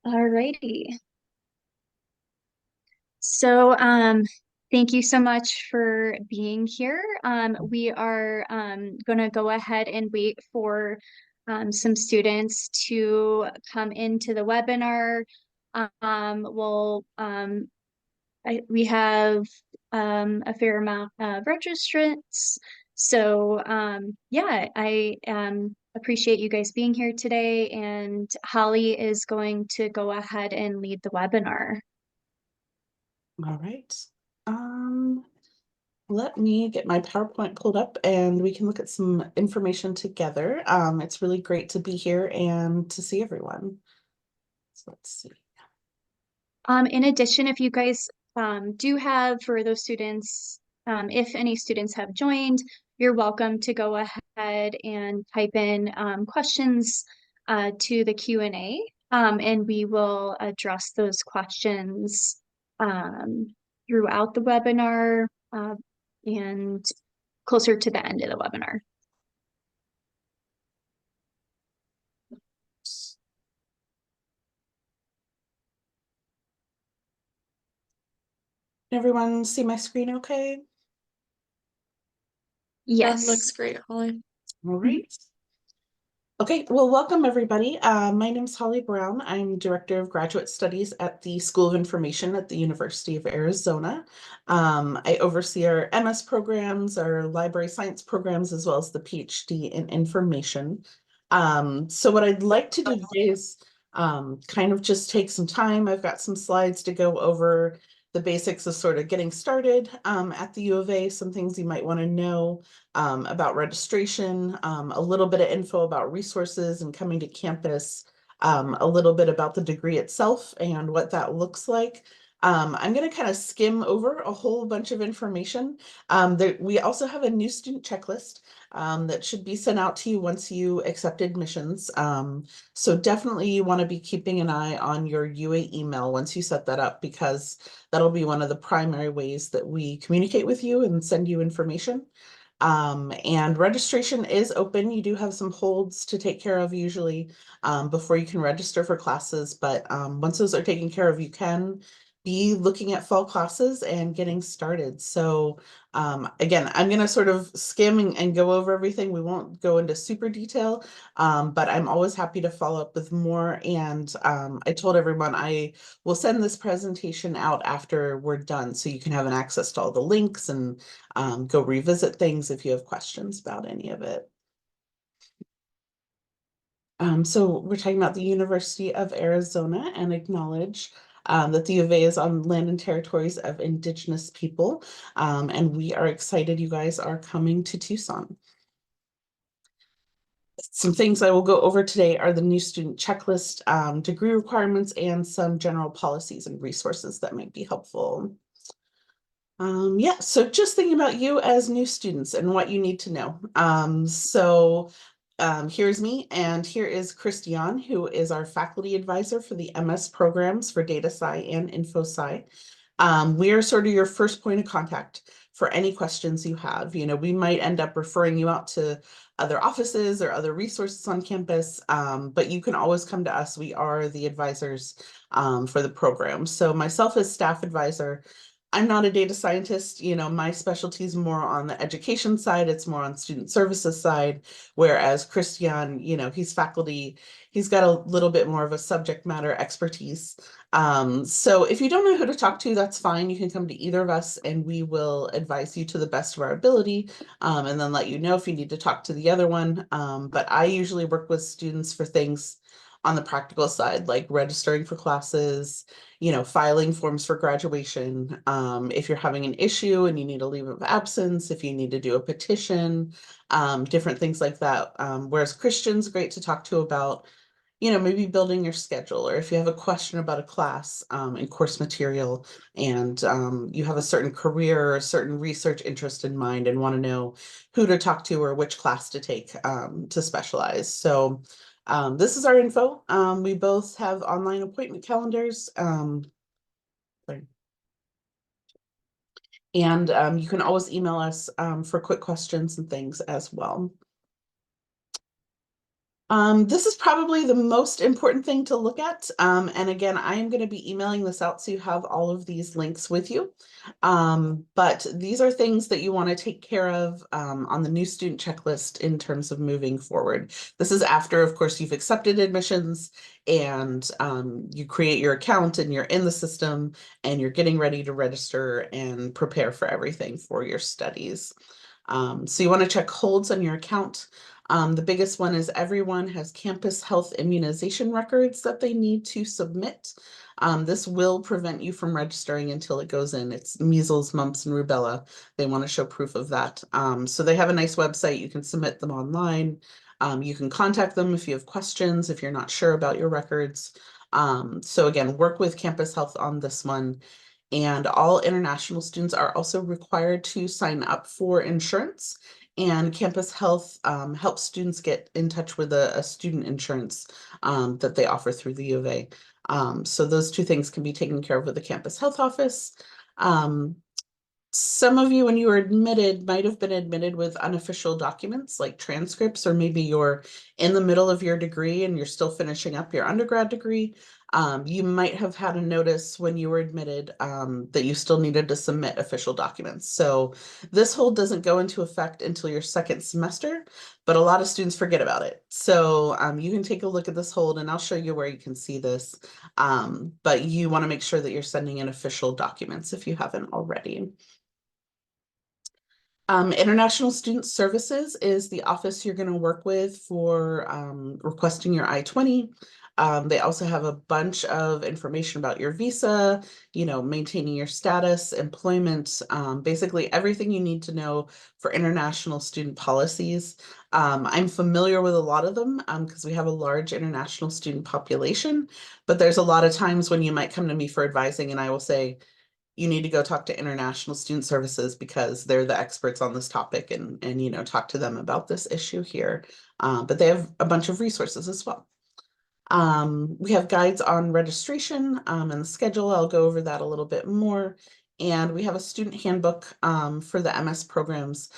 Alrighty. So, thank you so much for being here. We are going to go ahead and wait for some students to come into the webinar. We'll we have a fair amount of registrants. So, yeah, I appreciate you guys being here today. And Holly is going to go ahead and lead the webinar. All right. Um, Let me get my PowerPoint pulled up and we can look at some information together. It's really great to be here and to see everyone. So let's see. In addition, if you guys do have, for those students, if any students have joined, you're welcome to go ahead and type in questions to the Q&A, and we will address those questions throughout the webinar and closer to the end of the webinar. Can everyone see my screen okay? Yes. Looks great, Holly. All right. Okay, well, welcome everybody. My name is Holly Brown. I'm Director of Graduate Studies at the School of Information at the University of Arizona. I oversee our MS programs, our library science programs, as well as the PhD in information. So what I'd like to do today is kind of just take some time. I've got some slides to go over the basics of sort of getting started at the U of A, some things you might want to know about registration, a little bit of info about resources and coming to campus, a little bit about the degree itself and what that looks like. I'm going to kind of skim over a whole bunch of information. We also have a new student checklist that should be sent out to you once you accept admissions. So definitely you want to be keeping an eye on your UA email once you set that up, because that'll be one of the primary ways that we communicate with you and send you information. And registration is open. You do have some holds to take care of usually before you can register for classes, but once those are taken care of, you can be looking at fall classes and getting started. So again, I'm going to sort of skim and go over everything. We won't go into super detail, but I'm always happy to follow up with more. And I told everyone I will send this presentation out after we're done, so you can have an access to all the links and go revisit things if you have questions about any of it. So we're talking about the University of Arizona, and acknowledge that the U of A is on land and territories of Indigenous people. And we are excited you guys are coming to Tucson. Some things I will go over today are the new student checklist, degree requirements, and some general policies and resources that might be helpful. Yeah, so just thinking about you as new students and what you need to know. Here's me, and here is Christian, who is our faculty advisor for the MS programs for Data Sci and Info Sci. We are sort of your first point of contact for any questions you have. You know, we might end up referring you out to other offices or other resources on campus, but you can always come to us. We are the advisors for the program. So myself as staff advisor, I'm not a data scientist. You know, my specialty is more on the education side. It's more on student services side, whereas Christian, you know, he's faculty. He's got a little bit more of a subject matter expertise. So if you don't know who to talk to, that's fine. You can come to either of us and we will advise you to the best of our ability, and then let you know if you need to talk to the other one. But I usually work with students for things on the practical side, like registering for classes, you know, filing forms for graduation. If you're having an issue and you need a leave of absence, if you need to do a petition, different things like that. Whereas Christian's great to talk to about, you know, maybe building your schedule, or if you have a question about a class and course material, and you have a certain career or a certain research interest in mind and want to know who to talk to or which class to take to specialize. So this is our info. We both have online appointment calendars. And you can always email us for quick questions and things as well. This is probably the most important thing to look at. And again, I am going to be emailing this out so you have all of these links with you. But these are things that you want to take care of on the new student checklist in terms of moving forward. This is after, of course, you've accepted admissions and you create your account and you're in the system and you're getting ready to register and prepare for everything for your studies. So you want to check holds on your account. The biggest one is everyone has campus health immunization records that they need to submit. This will prevent you from registering until it goes in. It's measles, mumps, and rubella. They want to show proof of that. So they have a nice website. You can submit them online. You can contact them if you have questions, if you're not sure about your records. So again, work with Campus Health on this one. And all international students are also required to sign up for insurance. And Campus Health helps students get in touch with a student insurance that they offer through the U of A. So those two things can be taken care of with the Campus Health office. Some of you, when you were admitted, might have been admitted with unofficial documents like transcripts, or maybe you're in the middle of your degree and you're still finishing up your undergrad degree. You might have had a notice when you were admitted that you still needed to submit official documents. So this hold doesn't go into effect until your second semester, but a lot of students forget about it. So you can take a look at this hold and I'll show you where you can see this. But you want to make sure that you're sending in official documents if you haven't already. International Student Services is the office you're going to work with for requesting your I-20. They also have a bunch of information about your visa, maintaining your status, employment, basically everything you need to know for international student policies. I'm familiar with a lot of them because we have a large international student population, but there's a lot of times when you might come to me for advising and I will say, you need to go talk to International Student Services because they're the experts on this topic and talk to them about this issue here. But they have a bunch of resources as well. We have guides on registration and the schedule. I'll go over that a little bit more. And we have a student handbook for the MS programs.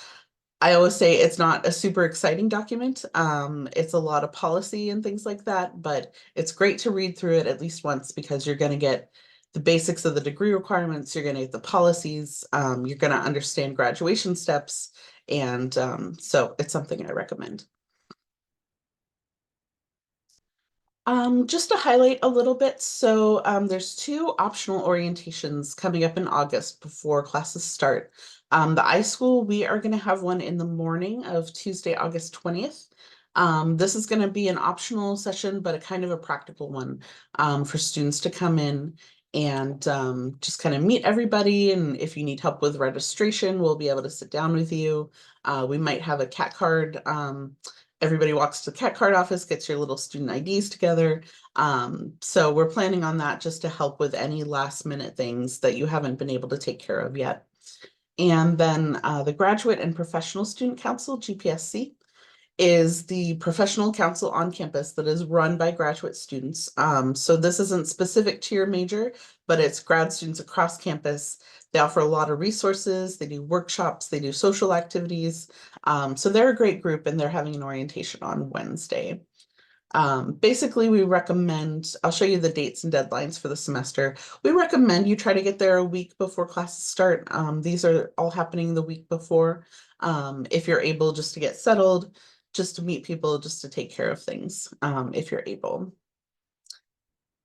I always say it's not a super exciting document. It's a lot of policy and things like that, but it's great to read through it at least once because you're going to get the basics of the degree requirements, you're going to get the policies, you're going to understand graduation steps, and so it's something I recommend. Just to highlight a little bit, so there's two optional orientations coming up in August before classes start. The iSchool, we are going to have one in the morning of Tuesday, August 20th. This is going to be an optional session, but a kind of a practical one for students to come in and just kind of meet everybody. And if you need help with registration, we'll be able to sit down with you. We might have a cat card. Everybody walks to the cat card office, gets your little student IDs together. So we're planning on that just to help with any last minute things that you haven't been able to take care of yet. And then the Graduate and Professional Student Council, GPSC, is the professional council on campus that is run by graduate students. So this isn't specific to your major, but it's grad students across campus. They offer a lot of resources, they do workshops, they do social activities. So they're a great group and they're having an orientation on Wednesday. Basically, we recommend, I'll show you the dates and deadlines for the semester. We recommend you try to get there a week before classes start. These are all happening the week before. If you're able just to get settled, just to meet people, just to take care of things, if you're able.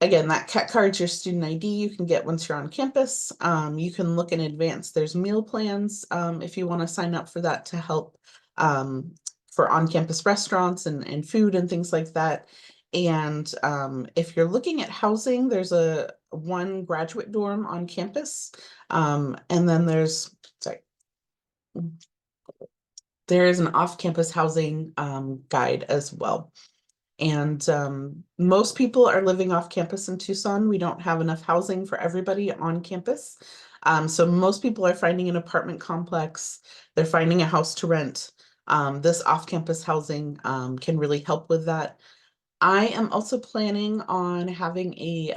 Again, that cat card's your student ID you can get once you're on campus. You can look in advance. There's meal plans if you want to sign up for that to help for on-campus restaurants and food and things like that. And if you're looking at housing, there's one graduate dorm on campus. And then there is an off-campus housing guide as well. And most people are living off campus in Tucson. We don't have enough housing for everybody on campus. So most people are finding an apartment complex. They're finding a house to rent. This off-campus housing can really help with that. I am also planning on having a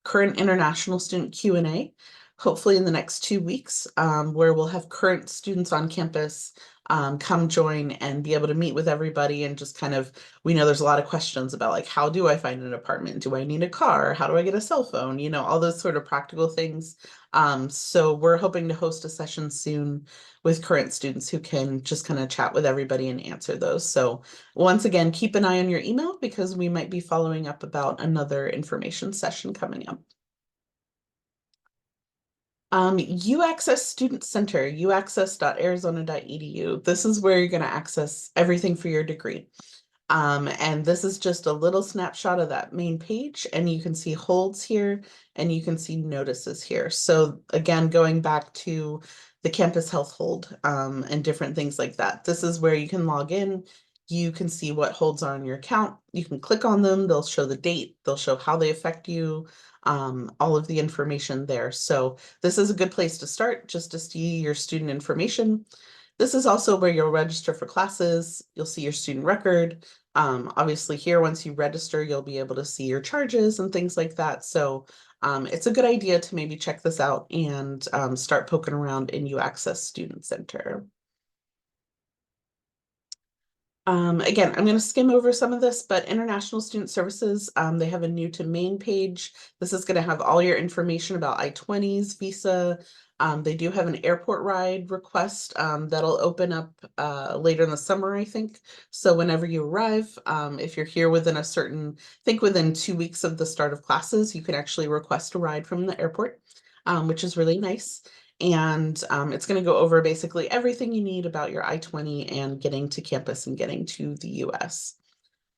current international student Q&A, hopefully in the next 2 weeks, where we'll have current students on campus come join and be able to meet with everybody and just kind of, we know there's a lot of questions about like, how do I find an apartment? Do I need a car? How do I get a cell phone? You know, all those sort of practical things. So we're hoping to host a session soon with current students who can just kind of chat with everybody and answer those. So once again, keep an eye on your email because we might be following up about another information session coming up. UAccess Student Center, uaccess.arizona.edu. This is where you're going to access everything for your degree. And this is just a little snapshot of that main page, and you can see holds here and you can see notices here. So again, going back to the campus health hold and different things like that. This is where you can log in. You can see what holds are on your account. You can click on them. They'll show the date. They'll show how they affect you, all of the information there. So this is a good place to start just to see your student information. This is also where you'll register for classes. You'll see your student record. Obviously here, once you register, you'll be able to see your charges and things like that. So it's a good idea to maybe check this out and start poking around in UAccess Student Center. Again, I'm going to skim over some of this, but International Student Services, they have a new to main page. This is going to have all your information about I-20s, visa. They do have an airport ride request that'll open up later in the summer, I think. So whenever you arrive, if you're here within a certain, I think within 2 weeks of the start of classes, you can actually request a ride from the airport, which is really nice. And it's going to go over basically everything you need about your I-20 and getting to campus and getting to the US.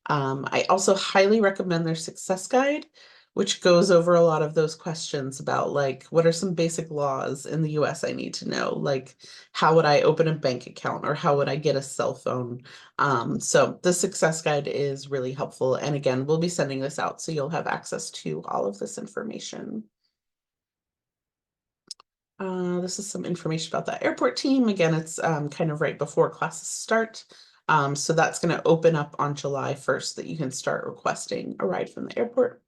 I also highly recommend their success guide, which goes over a lot of those questions about like, what are some basic laws in the US I need to know? Like, how would I open a bank account or how would I get a cell phone? So the success guide is really helpful. And again, we'll be sending this out so you'll have access to all of this information. This is some information about the airport team. Again, it's kind of right before classes start. So that's going to open up on July 1st that you can start requesting a ride from the airport.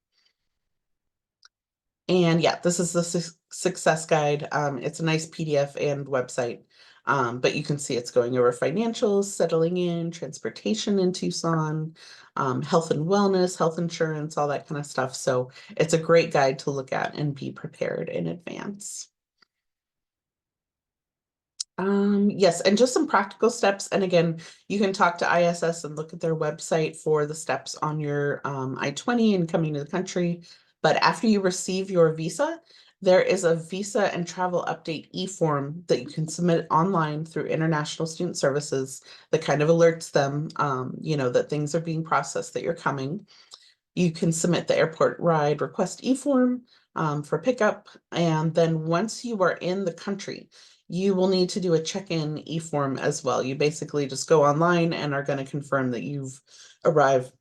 And yeah, this is the success guide. It's a nice PDF and website, but you can see it's going over financials, settling in, transportation in Tucson, health and wellness, health insurance, all that kind of stuff. So it's a great guide to look at and be prepared in advance. Yes, and just some practical steps. And again, you can talk to ISS and look at their website for the steps on your I-20 and coming to the country. But after you receive your visa, there is a visa and travel update e-form that you can submit online through International Student Services that kind of alerts them, you know, that things are being processed, that you're coming. You can submit the airport ride request e-form for pickup. And then once you are in the country, you will need to do a check-in e-form as well. You basically just go online and are going to confirm that you've arrived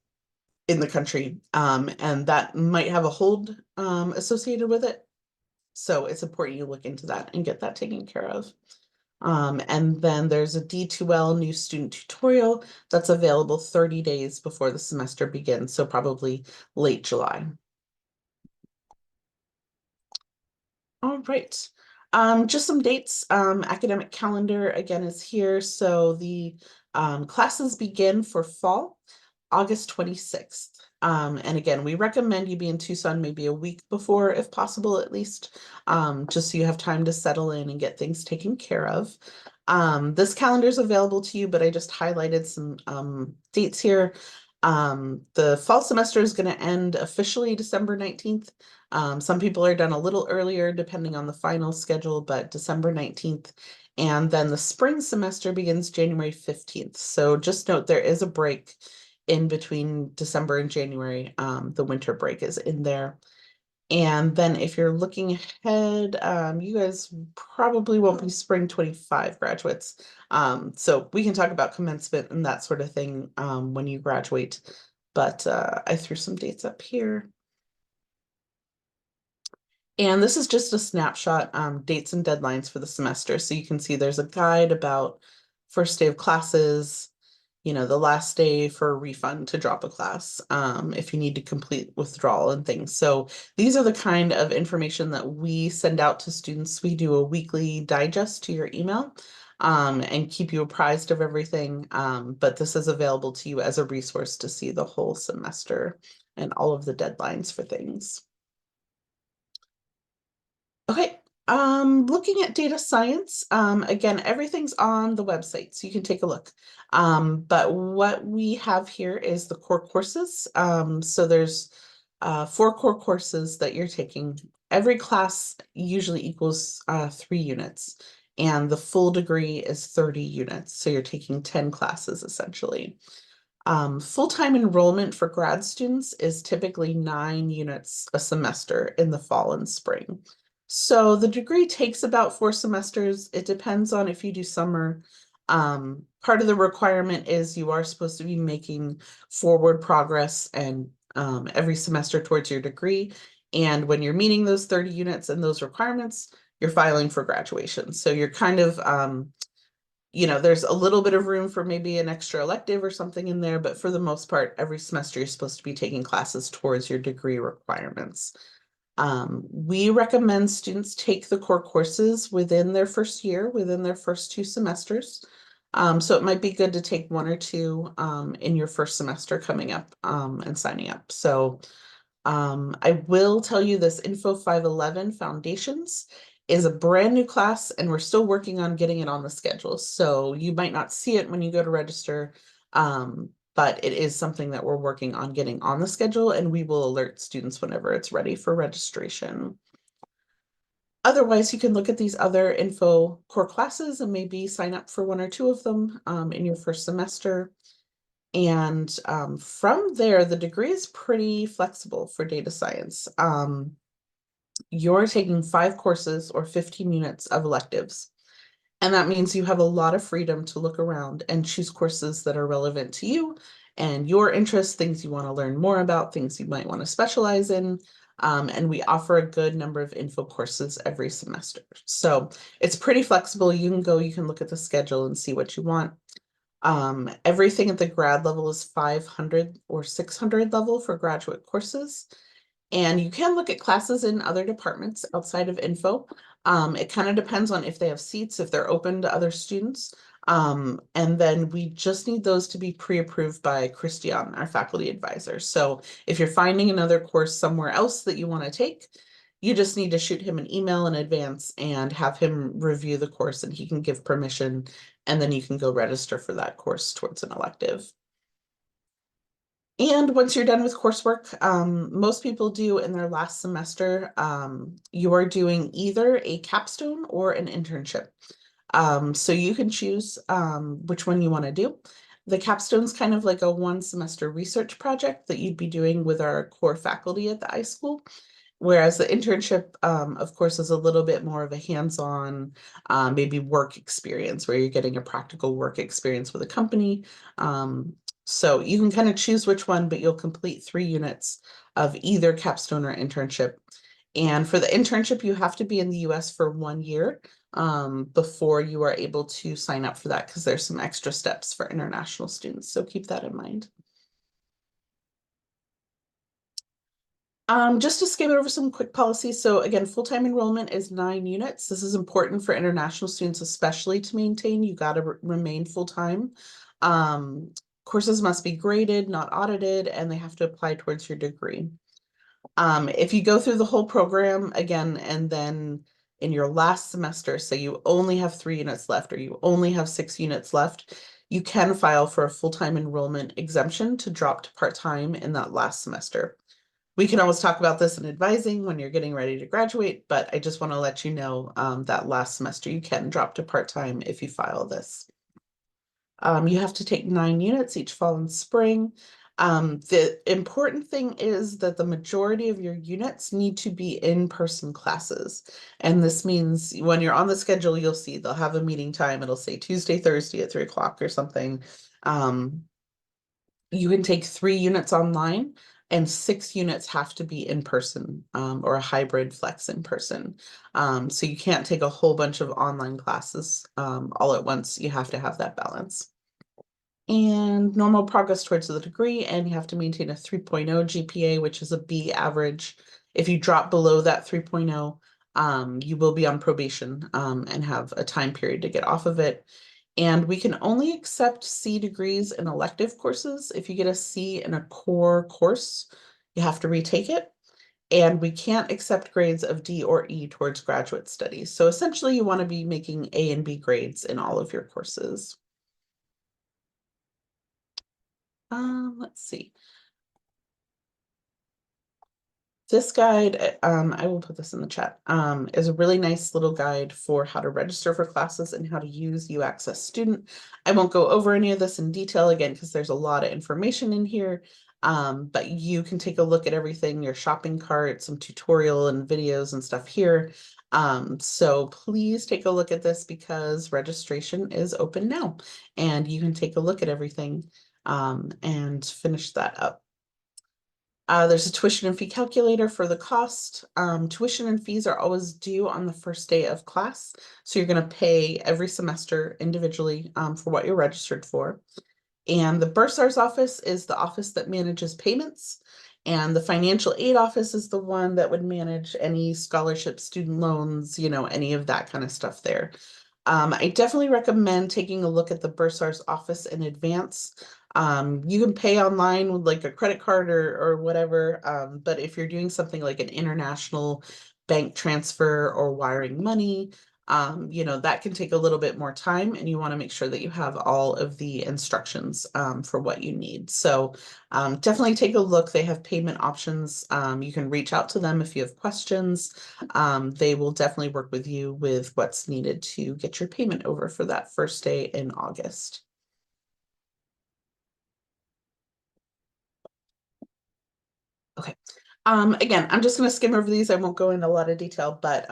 in the country. And that might have a hold associated with it. So it's important you look into that and get that taken care of. And then there's a D2L new student tutorial that's available 30 days before the semester begins, so probably late July. All right. Just some dates. Academic calendar again is here. So the classes begin for fall, August 26th. And again, we recommend you be in Tucson maybe a week before, if possible, at least, just so you have time to settle in and get things taken care of. This calendar is available to you, but I just highlighted some dates here. The fall semester is going to end officially December 19th. Some people are done a little earlier depending on the final schedule, but December 19th. And then the spring semester begins January 15th. So just note there is a break in between December and January. The winter break is in there. And then if you're looking ahead, you guys probably won't be spring 25 graduates. So we can talk about commencement and that sort of thing when you graduate. But I threw some dates up here. And this is just a snapshot, dates and deadlines for the semester. So you can see there's a guide about first day of classes, you know, the last day for a refund to drop a class, if you need to complete withdrawal and things. So these are the kind of information that we send out to students. We do a weekly digest to your email. and keep you apprised of everything. But this is available to you as a resource to see the whole semester and all of the deadlines for things. Okay, looking at data science, again, everything's on the website, so you can take a look. But what we have here is the core courses. So there's 4 core courses that you're taking. Every class usually equals 3 units, and the full degree is 30 units. So you're taking 10 classes essentially. Full-time enrollment for grad students is typically 9 units a semester in the fall and spring. So the degree takes about 4 semesters. It depends on if you do summer. Part of the requirement is you are supposed to be making forward progress and every semester towards your degree. And when you're meeting those 30 units and those requirements, you're filing for graduation. So you're kind of there's a little bit of room for maybe an extra elective or something in there, but for the most part, every semester you're supposed to be taking classes towards your degree requirements. We recommend students take the core courses within their first year, within their first 2 semesters. So it might be good to take 1 or 2 in your first semester coming up and signing up. So I will tell you this Info 511 Foundations is a brand new class, and we're still working on getting it on the schedule. So you might not see it when you go to register, but it is something that we're working on getting on the schedule, and we will alert students whenever it's ready for registration. Otherwise, you can look at these other info core classes and maybe sign up for 1 or 2 of them in your first semester. And from there, the degree is pretty flexible for data science. You're taking 5 courses or 15 units of electives. And that means you have a lot of freedom to look around and choose courses that are relevant to you and your interests, things you want to learn more about, things you might want to specialize in. And we offer a good number of info courses every semester. So it's pretty flexible. You can go, you can look at the schedule and see what you want. Everything at the grad level is 500 or 600 level for graduate courses. And you can look at classes in other departments outside of info. It kind of depends on if they have seats, if they're open to other students. And then we just need those to be pre-approved by Christian, our faculty advisor. So if you're finding another course somewhere else that you want to take, you just need to shoot him an email in advance and have him review the course, and he can give permission, and then you can go register for that course towards an elective. And once you're done with coursework, most people do in their last semester, you are doing either a capstone or an internship. So you can choose which one you want to do. The capstone's kind of like a 1 semester research project that you'd be doing with our core faculty at the high school. Whereas the internship, of course, is a little bit more of a hands-on, maybe work experience where you're getting a practical work experience with a company. So you can kind of choose which one, but you'll complete 3 units of either capstone or internship. And for the internship, you have to be in the US for 1 year before you are able to sign up for that, because there's some extra steps for international students. So keep that in mind. Just to skim over some quick policies. So again, full-time enrollment is 9 units. This is important for international students, especially to maintain. You got to remain full-time. Courses must be graded, not audited, and they have to apply towards your degree. If you go through the whole program again, and then in your last semester, say you only have 3 units left or you only have 6 units left, you can file for a full-time enrollment exemption to drop to part-time in that last semester. We can always talk about this in advising when you're getting ready to graduate, but I just want to let you know that last semester you can drop to part-time if you file this. You have to take 9 units each fall and spring. The important thing is that the majority of your units need to be in-person classes. And this means when you're on the schedule, you'll see they'll have a meeting time. It'll say Tuesday, Thursday at 3 o'clock or something. You can take 3 units online, and 6 units have to be in person or a hybrid flex in person. So you can't take a whole bunch of online classes all at once. You have to have that balance. And normal progress towards the degree, and you have to maintain a 3.0 GPA, which is a B average. If you drop below that 3.0, you will be on probation and have a time period to get off of it. And we can only accept C degrees in elective courses. If you get a C in a core course, you have to retake it. And we can't accept grades of D or E towards graduate studies. So essentially, you want to be making A and B grades in all of your courses. Let's see. This guide, I will put this in the chat, is a really nice little guide for how to register for classes and how to use UAccess Student. I won't go over any of this in detail again because there's a lot of information in here, but you can take a look at everything, your shopping cart, some tutorial and videos and stuff here. So please take a look at this because registration is open now and you can take a look at everything and finish that up. There's a tuition and fee calculator for the cost. Tuition and fees are always due on the first day of class. So you're going to pay every semester individually for what you're registered for. And the bursar's office is the office that manages payments. And the financial aid office is the one that would manage any scholarship, student loans, any of that kind of stuff there. I definitely recommend taking a look at the bursar's office in advance. You can pay online with like a credit card or whatever, but if you're doing something like an international bank transfer or wiring money, that can take a little bit more time and you want to make sure that you have all of the instructions for what you need. So definitely take a look. They have payment options. You can reach out to them if you have questions. They will definitely work with you with what's needed to get your payment over for that first day in August. Okay. Again, I'm just going to skim over these. I won't go into a lot of detail, but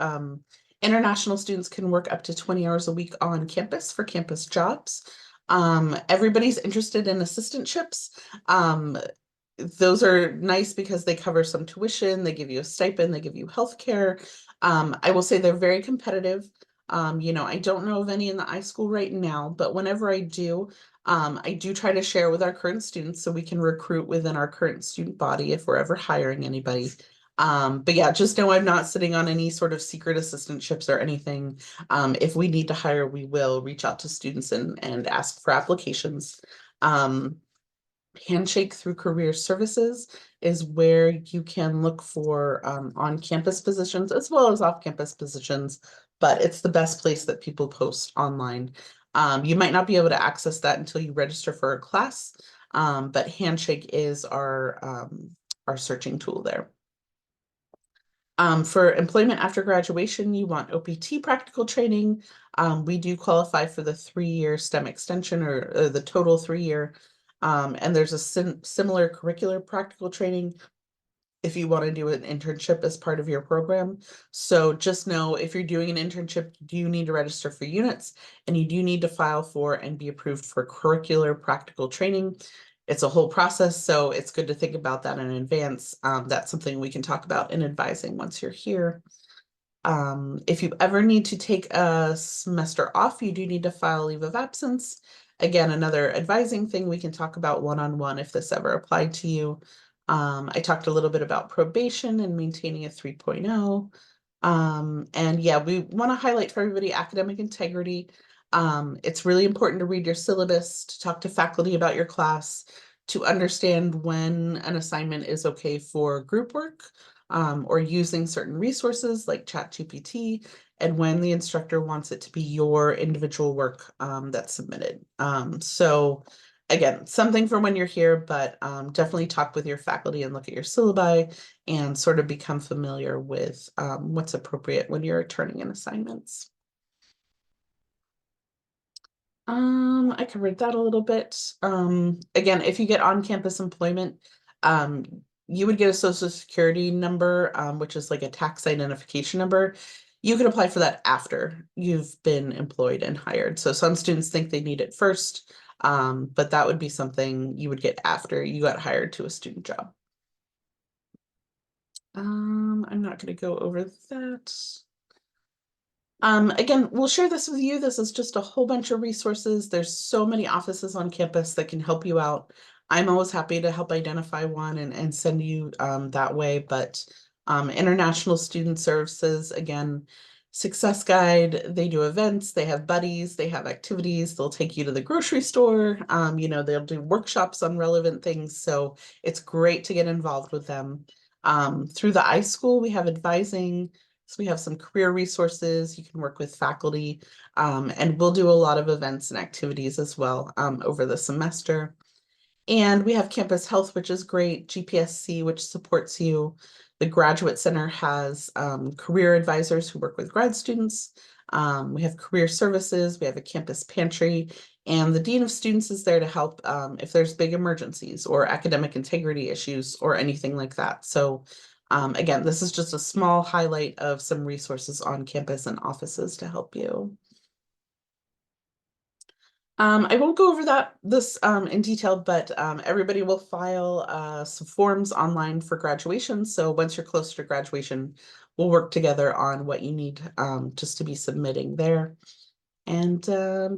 international students can work up to 20 hours a week on campus for campus jobs. Everybody's interested in assistantships. Those are nice because they cover some tuition, they give you a stipend, they give you healthcare. I will say they're very competitive. I don't know of any in the iSchool right now, but whenever I do try to share with our current students so we can recruit within our current student body if we're ever hiring anybody. But yeah, just know I'm not sitting on any sort of secret assistantships or anything. If we need to hire, we will reach out to students and ask for applications. Handshake through Career Services is where you can look for on-campus positions as well as off-campus positions, but it's the best place that people post online. You might not be able to access that until you register for a class, but Handshake is our searching tool there. For employment after graduation, you want OPT practical training. We do qualify for the 3-year STEM extension or the total 3-year. And there's a similar curricular practical training if you want to do an internship as part of your program. So just know if you're doing an internship, you do need to register for units and you do need to file for and be approved for curricular practical training. It's a whole process, so it's good to think about that in advance. That's something we can talk about in advising once you're here. If you ever need to take a semester off, you do need to file leave of absence. Again, another advising thing we can talk about one-on-one if this ever applied to you. I talked a little bit about probation and maintaining a 3.0. And yeah, we want to highlight for everybody academic integrity. It's really important to read your syllabus, to talk to faculty about your class, to understand when an assignment is okay for group work or using certain resources like ChatGPT, and when the instructor wants it to be your individual work that's submitted. So again, something for when you're here, but definitely talk with your faculty and look at your syllabi and sort of become familiar with what's appropriate when you're turning in assignments. I covered that a little bit. Again, if you get on-campus employment, you would get a social security number, which is like a tax identification number. You can apply for that after you've been employed and hired. So some students think they need it first, but that would be something you would get after you got hired to a student job. I'm not going to go over that. Again, we'll share this with you. This is just a whole bunch of resources. There's so many offices on campus that can help you out. I'm always happy to help identify one and send you that way, but International Student Services, again, Success Guide, they do events, they have buddies, they have activities, they'll take you to the grocery store, they'll do workshops on relevant things. So it's great to get involved with them. Through the iSchool, we have advising. So we have some career resources. You can work with faculty, and we'll do a lot of events and activities as well over the semester. And we have Campus Health, which is great, GPSC, which supports you. The Graduate Center has career advisors who work with grad students. We have career services, we have a campus pantry, and the Dean of Students is there to help if there's big emergencies or academic integrity issues or anything like that. So again, this is just a small highlight of some resources on campus and offices to help you. I won't go over this in detail, but everybody will file some forms online for graduation. So once you're closer to graduation, we'll work together on what you need just to be submitting there. And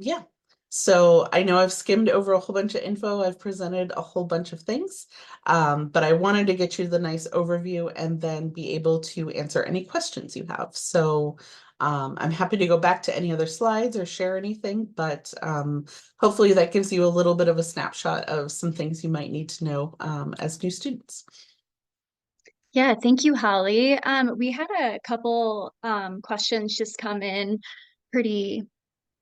yeah, so I know I've skimmed over a whole bunch of info. I've presented a whole bunch of things, but I wanted to get you the nice overview and then be able to answer any questions you have. So I'm happy to go back to any other slides or share anything, but hopefully that gives you a little bit of a snapshot of some things you might need to know as new students. Yeah, thank you, Holly. We had a couple questions just come in pretty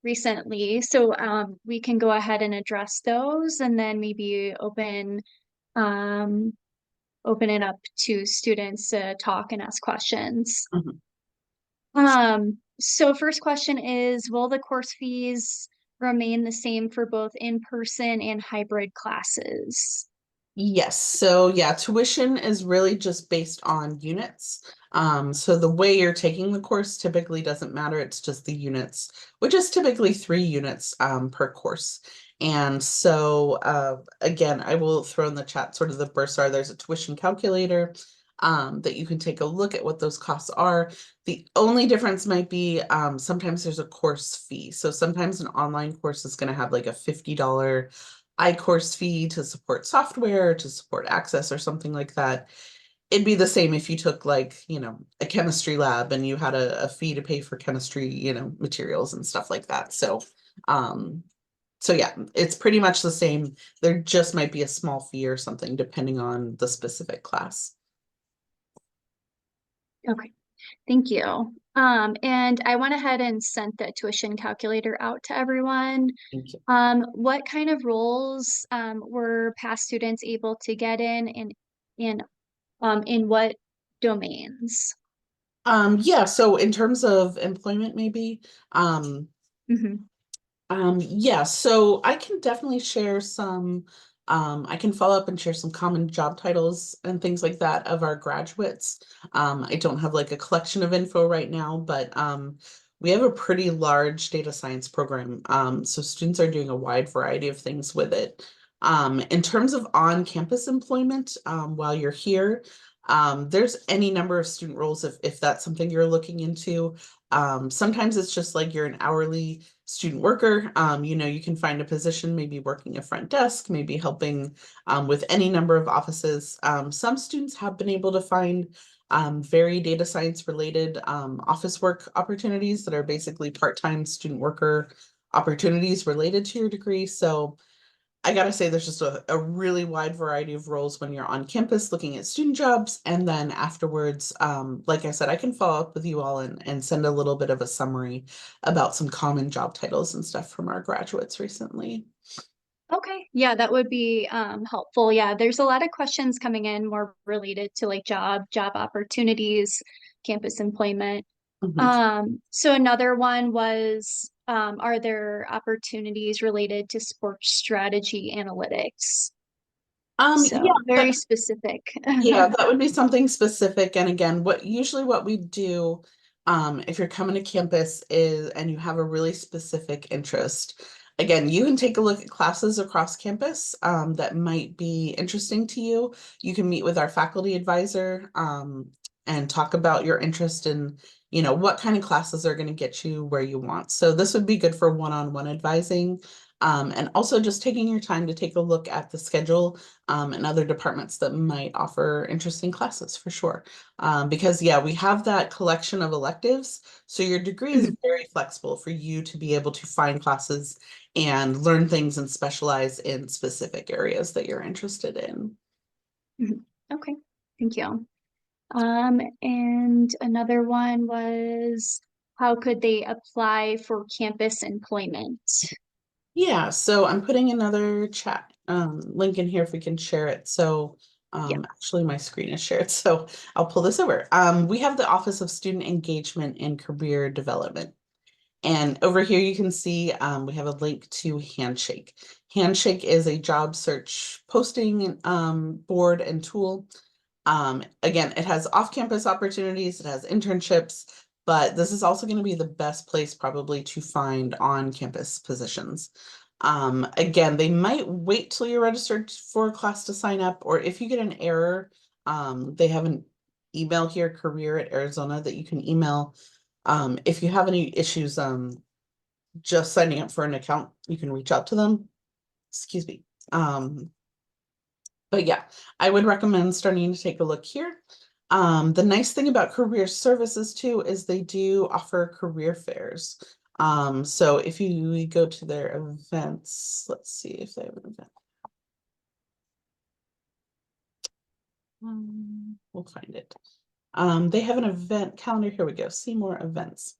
recently, so we can go ahead and address those and then maybe um, open it up to students to talk and ask questions. Mhm. So first question is, will the course fees remain the same for both in-person and hybrid classes? Yes, so yeah, tuition is really just based on units. So the way you're taking the course typically doesn't matter, it's just the units, which is typically 3 units per course. And so again, I will throw in the chat sort of the bursar. There's a tuition calculator that you can take a look at what those costs are. The only difference might be sometimes there's a course fee. So sometimes an online course is going to have like a $50 iCourse fee to support software, to support access or something like that. It'd be the same if you took like, a chemistry lab and you had a fee to pay for chemistry, materials and stuff like that. Um, so yeah, it's pretty much the same. There just might be a small fee or something depending on the specific class. Okay, thank you. And I went ahead and sent the tuition calculator out to everyone. Thank you. What kind of roles were past students able to get and in what domains? Yeah, so in terms of employment, maybe, Hmm. yeah, so I can definitely share some, I can follow up and share some common job titles and things like that of our graduates. I don't have like a collection of info right now, but we have a pretty large data science program. So students are doing a wide variety of things with it. In terms of on-campus employment, while you're here, there's any number of student roles if that's something you're looking into. Sometimes it's just like you're an hourly student worker. You can find a position, maybe working a front desk, maybe helping with any number of offices. Some students have been able to find very data science related office work opportunities that are basically part-time student worker opportunities related to your degree. So I gotta say, there's just a really wide variety of roles when you're on campus looking at student jobs. And then afterwards, like I said, I can follow up with you all and send a little bit of a summary about some common job titles and stuff from our graduates recently. Okay, yeah, that would be helpful. Yeah, there's a lot of questions coming in more related to like job opportunities, campus employment. Mhm. So another one was, are there opportunities related to sports strategy analytics? Yeah, So very specific. yeah, that would be something specific. And again, what we do, if you're coming to campus is, and you have a really specific interest, again, you can take a look at classes across campus, that might be interesting to you. You can meet with our faculty advisor, and talk about your interest in, what kind of classes are going to get you where you want. So this would be good for one-on-one advising. And also just taking your time to take a look at the schedule and other departments that might offer interesting classes for sure. Because yeah, we have that collection of electives. So your degree is Mhm, very flexible for you to be able to find classes and learn things and specialize in specific areas that you're interested in. mhm. Okay, thank you. And another one was how could they apply for campus employment? Yeah, so I'm putting another chat link in here if we can share it. So Yep. actually my screen is shared, so I'll pull this over. We have the Office of Student Engagement and Career Development. And over here you can see we have a link to Handshake. Handshake is a job search posting board and tool. Again, it has off-campus opportunities, it has internships, but this is also going to be the best place probably to find on-campus positions. Again, they might wait till you're registered for a class to sign up, or if you get an error, they have an email here, career@Arizona, that you can email. If you have any issues just signing up for an account, you can reach out to them. Excuse me. But yeah, I would recommend starting to take a look here. The nice thing about career services too is they do offer career fairs. So if you go to their events, let's see if they have an event. We'll find it. They have an event calendar. Here we go. See more events.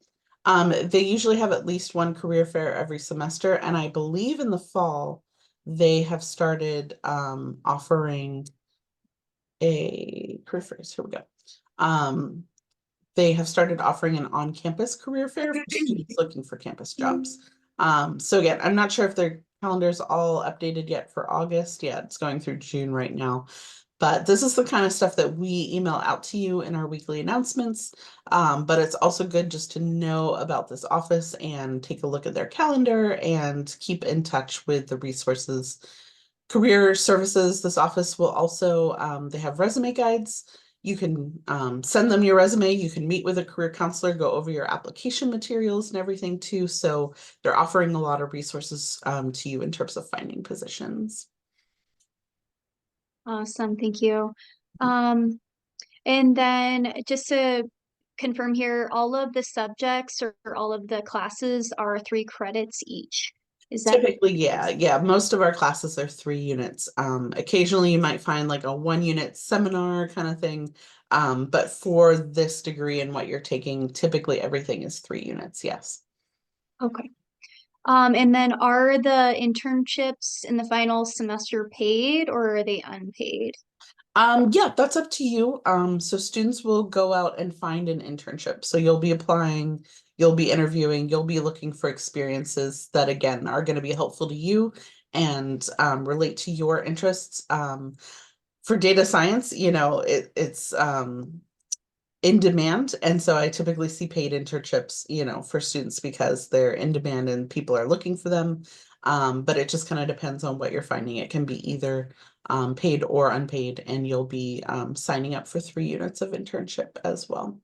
They usually have at least one career fair every semester, and I believe in the fall they have started offering a career fairs. Here we go. Um, they have started offering an on-campus career fair for students looking for campus jobs. So again, I'm not sure if their calendar's all updated yet for August. Yeah, it's going through June right now. But this is the kind of stuff that we email out to you in our weekly announcements. But it's also good just to know about this office and take a look at their calendar and keep in touch with the resources. Career services, this office will also, they have resume guides. You can send them your resume. You can meet with a career counselor, go over your application materials and everything too. So they're offering a lot of resources to you in terms of finding positions. Awesome, thank you. Um, and then just to confirm here, all of the subjects or all of the classes are 3 credits each. Is that Typically, yeah. Most of our classes are 3 units. Occasionally you might find like a 1 unit seminar kind of thing. But for this degree and what you're taking, typically everything is 3 units, yes. okay? And then are the internships in the final semester paid or are they unpaid? Yeah, that's up to you. So students will go out and find an internship. So you'll be applying, you'll be interviewing, you'll be looking for experiences that again are going to be helpful to you and relate to your interests. For data science, it's in demand. And so I typically see paid internships, for students because they're in demand and people are looking for them. But it just kind of depends on what you're finding. It can be either paid or unpaid, and you'll be signing up for 3 units of internship as well.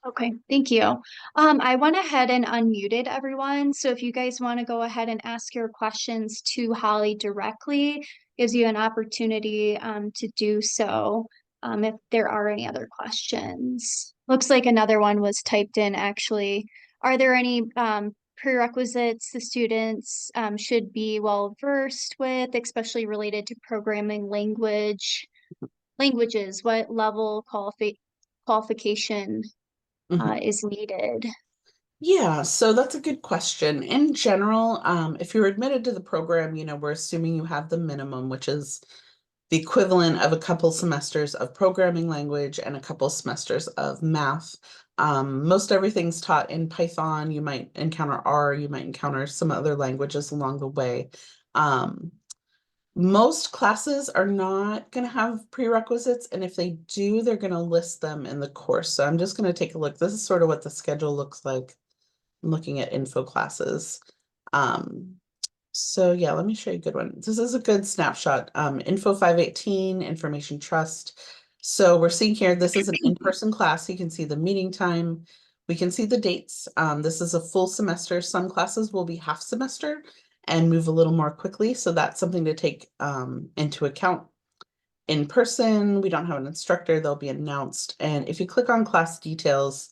Okay, thank you. I went ahead and unmuted everyone. So if you guys want to go ahead and ask your questions to Holly directly, gives you an opportunity to do so if there are any other questions. Looks like another one was typed in actually. Are there any prerequisites the students should be well versed with, especially related to programming languages? What level qualification Mhm. is needed. Yeah, so that's a good question. In general, if you're admitted to the program, we're assuming you have the minimum, which is the equivalent of a couple semesters of programming language and a couple semesters of math. Most everything's taught in Python. You might encounter R, you might encounter some other languages along the way. Um, Most classes are not going to have prerequisites, and if they do, they're going to list them in the course. So I'm just going to take a look. This is sort of what the schedule looks like. I'm looking at info classes. Um, so yeah, let me show you a good one. This is a good snapshot. Info 518, information trust. So we're seeing here, this is an in-person class. You can see the meeting time. We can see the dates. This is a full semester. Some classes will be half semester and move a little more quickly. So that's something to take into account. In person, we don't have an instructor, they'll be announced. And if you click on class details,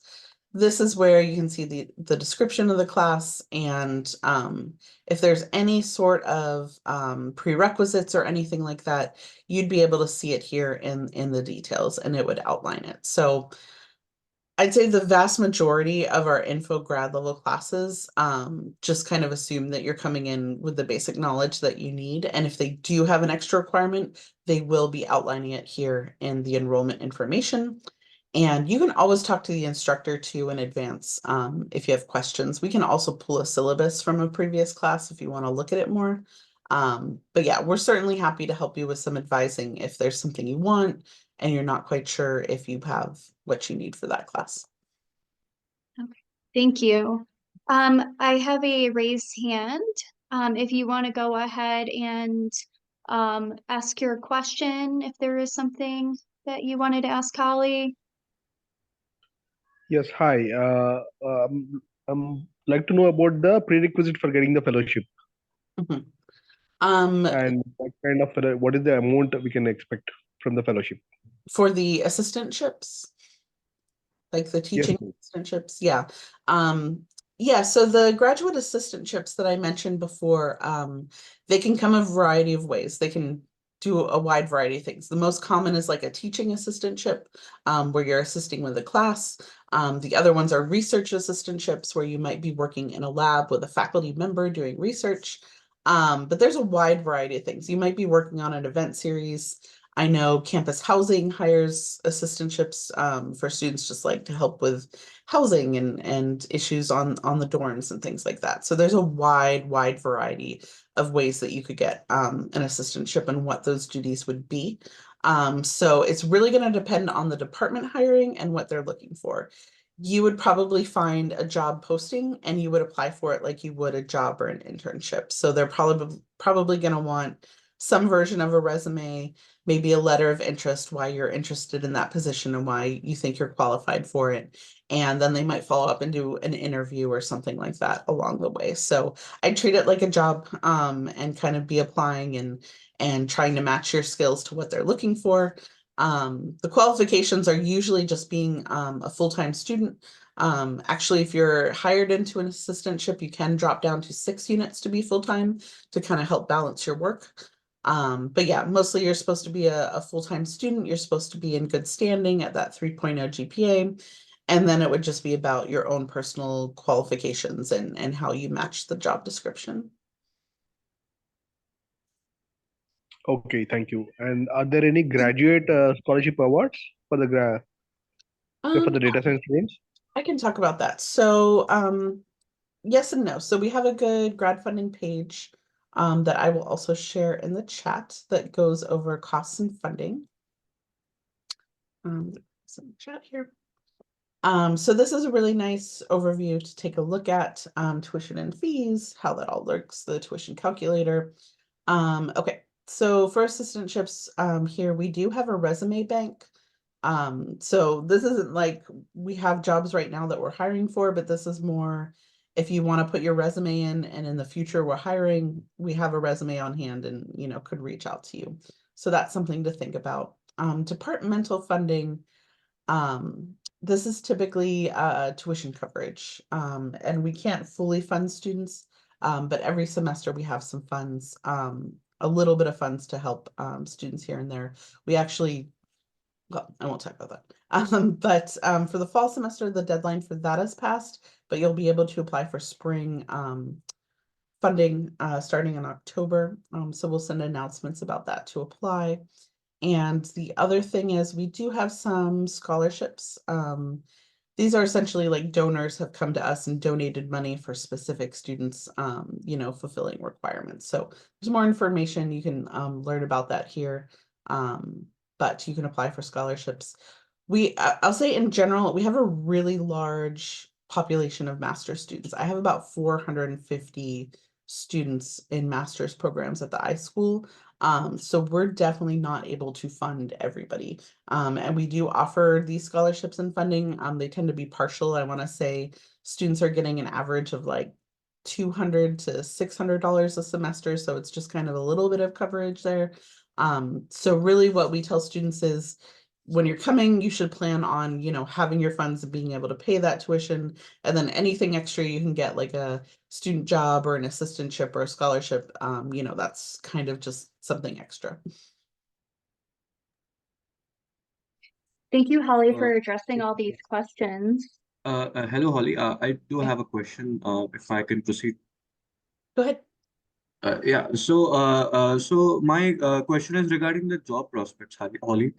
this is where you can see the description of the class, and if there's any sort of prerequisites or anything like that, you'd be able to see it here in the details, and it would outline it. So I'd say the vast majority of our info grad level classes just kind of assume that you're coming in with the basic knowledge that you need. And if they do have an extra requirement, they will be outlining it here in the enrollment information. And you can always talk to the instructor too in advance if you have questions. We can also pull a syllabus from a previous class if you want to look at it more. But yeah, we're certainly happy to help you with some advising if there's something you want and you're not quite sure if you have what you need for that class. Okay, thank you. I have a raised hand. If you want to go ahead and ask your question, if there is something that you wanted to ask Holly. Yes, hi. Like to know about the prerequisite for getting the fellowship Mhm. Um, and what kind of what is the amount we can expect from the fellowship? for the assistantships, like the Yes, teaching please. assistantships, yeah. Yeah, so the graduate assistantships that I mentioned before, they can come a variety of ways. They can do a wide variety of things. The most common is like a teaching assistantship, where you're assisting with a class. The other ones are research assistantships, where you might be working in a lab with a faculty member doing research. But there's a wide variety of things. You might be working on an event series. I know campus housing hires assistantships for students just like to help with housing and issues on the dorms and things like that. So there's a wide variety of ways that you could get an assistantship and what those duties would be. So it's really going to depend on the department hiring and what they're looking for. You would probably find a job posting and you would apply for it like you would a job or an internship. So they're probably going to want some version of a resume, maybe a letter of interest, why you're interested in that position and why you think you're qualified for it. And then they might follow up and do an interview or something like that along the way. So I treat it like a job and kind of be applying and trying to match your skills to what they're looking for. The qualifications are usually just being a full-time student. Actually, if you're hired into an assistantship, you can drop down to 6 units to be full-time to kind of help balance your work. But yeah, mostly you're supposed to be a full-time student. You're supposed to be in good standing at that 3.0 GPA. And then it would just be about your own personal qualifications and how you match the job description. Okay, thank you. And are there any graduate scholarship awards for the for the Yeah, data science students? I can talk about that. So yes and no. So we have a good grad funding page that I will also share in the chat that goes over costs and funding. Some chat here. So this is a really nice overview to take a look at tuition and fees, how that all works, the tuition calculator. Okay, so for assistantships here, we do have a resume bank. So this isn't like we have jobs right now that we're hiring for, but this is more if you want to put your resume in and in the future we're hiring, we have a resume on hand and, could reach out to you. So that's something to think about. Departmental funding, this is typically tuition coverage, and we can't fully fund students, but every semester we have some funds, a little bit of funds to help students here and there. We actually, well, I won't talk about that. But for the fall semester, the deadline for that has passed, but you'll be able to apply for spring funding starting in October. So we'll send announcements about that to apply. And the other thing is we do have some scholarships. These are essentially like donors have come to us and donated money for specific students, fulfilling requirements. So there's more information. You can learn about that here, but you can apply for scholarships. I'll say in general, we have a really large population of master's students. I have about 450 students in master's programs at the iSchool. So we're definitely not able to fund everybody. And we do offer these scholarships and funding. They tend to be partial. I want to say students are getting an average of like $200 to $600 a semester. So it's just kind of a little bit of coverage there. So really what we tell students is when you're coming, you should plan on, having your funds and being able to pay that tuition. And then anything extra you can get, like a student job or an assistantship or a scholarship, that's kind of just something extra. Thank you, Holly, Uh, for addressing all these questions. Hello, Holly. I do have a question, if I can proceed. Go ahead. Yeah, so my question is regarding the job prospects, Holly.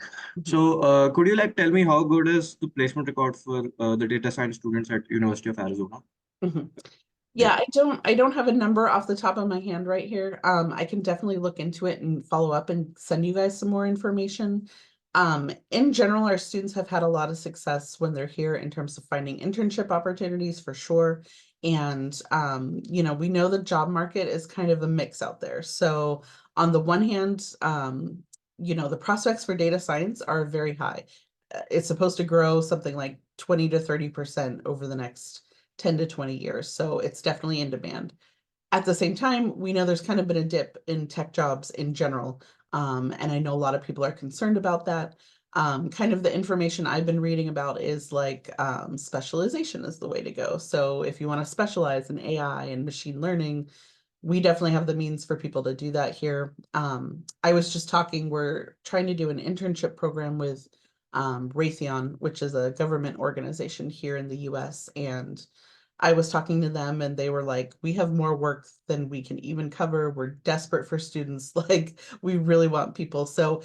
So, could you like tell me how good is the placement record for the data science students at University of Arizona? Mhm. Yeah. Yeah, I don't have a number off the top of my hand right here. I can definitely look into it and follow up and send you guys some more information. In general, our students have had a lot of success when they're here in terms of finding internship opportunities for sure. And we know the job market is kind of a mix out there. So on the one hand, the prospects for data science are very high. It's supposed to grow something like 20 to 30% over the next 10 to 20 years. So it's definitely in demand. At the same time, we know there's kind of been a dip in tech jobs in general. And I know a lot of people are concerned about that. Kind of the information I've been reading about is like specialization is the way to go. So if you want to specialize in AI and machine learning, we definitely have the means for people to do that here. I was just talking, we're trying to do an internship program with Raytheon, which is a government organization here in the US. And I was talking to them and they were like, we have more work than we can even cover. We're desperate for students. Like, we really want people. So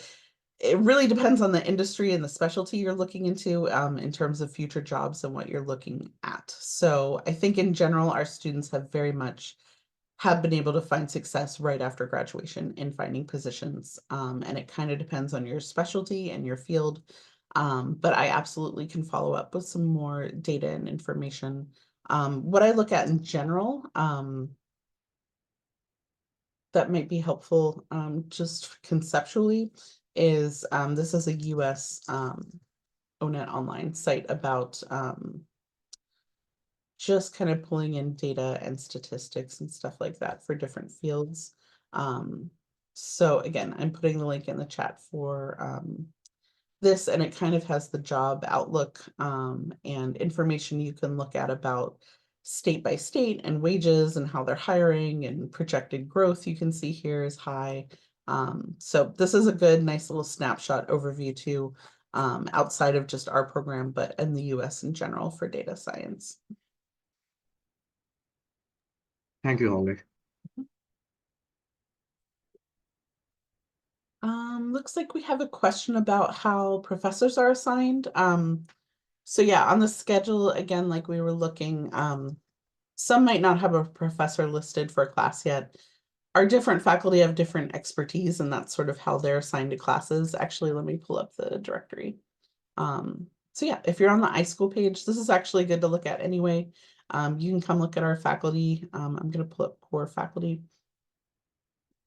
it really depends on the industry and the specialty you're looking into in terms of future jobs and what you're looking at. So I think in general, our students have been able to find success right after graduation in finding positions. And it kind of depends on your specialty and your field. But I absolutely can follow up with some more data and information. What I look at in general, that might be helpful just conceptually is this is a US ONET online site about just kind of pulling in data and statistics and stuff like that for different fields. So again, I'm putting the link in the chat for this, and it kind of has the job outlook and information you can look at about state by state and wages and how they're hiring and projected growth you can see here is high. So this is a good, nice little snapshot overview too, outside of just our program, but in the US in general for data science. Thank you, Holly. Looks like we have a question about how professors are assigned. So yeah, on the schedule, again, like we were looking, some might not have a professor listed for a class yet. Our different faculty have different expertise, and that's sort of how they're assigned to classes. Actually, let me pull up the directory. So yeah, if you're on the iSchool page, this is actually good to look at anyway. You can come look at our faculty. I'm going to pull up core faculty.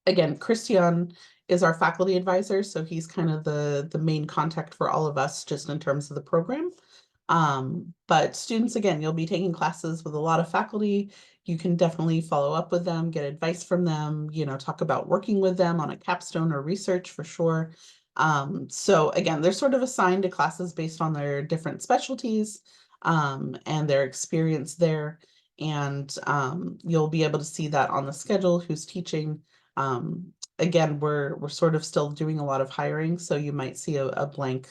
Again, Christian is our faculty advisor, so he's kind of the main contact for all of us just in terms of the program. But students, again, you'll be taking classes with a lot of faculty. You can definitely follow up with them, get advice from them, talk about working with them on a capstone or research for sure. So again, they're sort of assigned to classes based on their different specialties and their experience there. And you'll be able to see that on the schedule, who's teaching. Again, we're sort of still doing a lot of hiring, so you might see a blank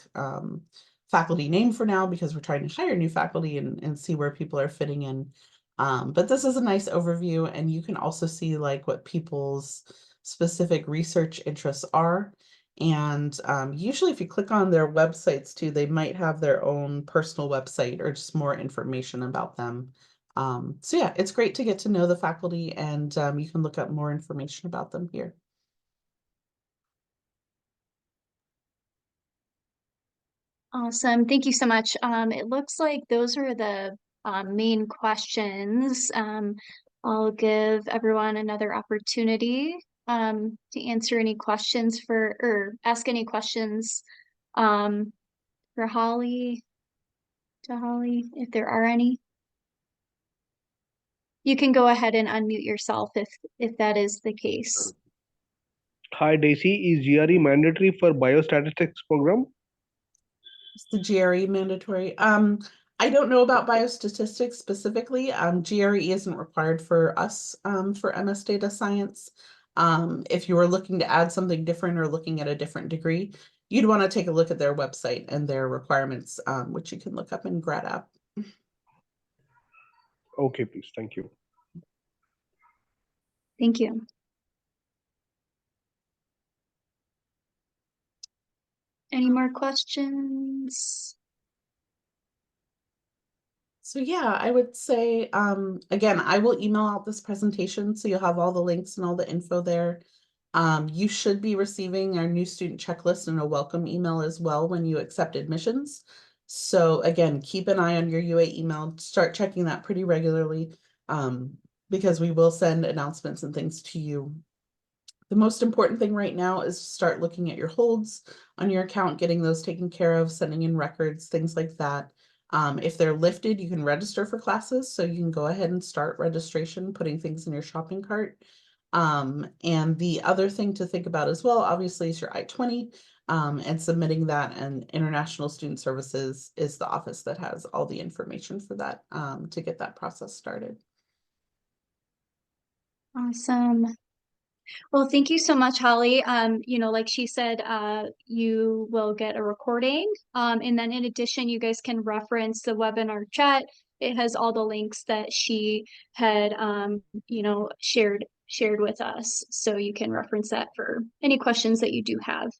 faculty name for now because we're trying to hire new faculty and see where people are fitting in. But this is a nice overview, and you can also see like what people's specific research interests are. And usually if you click on their websites too, they might have their own personal website or just more information about them. So yeah, it's great to get to know the faculty, and you can look up more information about them here. Awesome. Thank you so much. It looks like those are the main questions. I'll give everyone another opportunity to answer any questions or ask any questions for Holly, if there are any. you can go ahead and unmute yourself if that is the case. Hi, Daisy. Is GRE mandatory for biostatistics program? Is the GRE mandatory? I don't know about biostatistics specifically. GRE isn't required for us for MS Data Science. If you were looking to add something different or looking at a different degree, you'd want to take a look at their website and their requirements, which you can look up in Grad App. Okay, please. Thank you. Thank you. Any more questions? So yeah, I would say, again, I will email out this presentation so you'll have all the links and all the info there. You should be receiving our new student checklist and a welcome email as well when you accept admissions. So again, keep an eye on your UA email, start checking that pretty regularly, because we will send announcements and things to you. The most important thing right now is start looking at your holds on your account, getting those taken care of, sending in records, things like that. If they're lifted, you can register for classes, so you can go ahead and start registration, putting things in your shopping cart. And the other thing to think about as well, obviously, is your I-20, and submitting that, and International Student Services is the office that has all the information for that, to get that process started. Awesome. Well, thank you so much, Holly. Like she said, you will get a recording. And then in addition, you guys can reference the webinar chat. It has all the links that she had, shared with us. So you can reference that for any questions that you do have.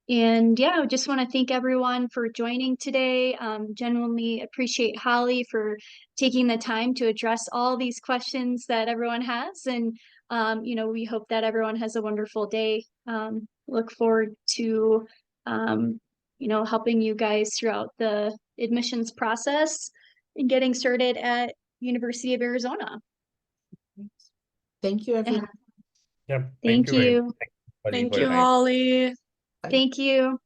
And yeah, I just want to thank everyone for joining today. Genuinely appreciate Holly for taking the time to address all these questions that everyone has. And we hope that everyone has a wonderful day. Look forward to, helping you guys throughout the admissions process and getting started at University of Arizona. Thank you, everyone. Yeah, Thank very you. much. Thank you, Thank for you, your time. Holly. Thank you.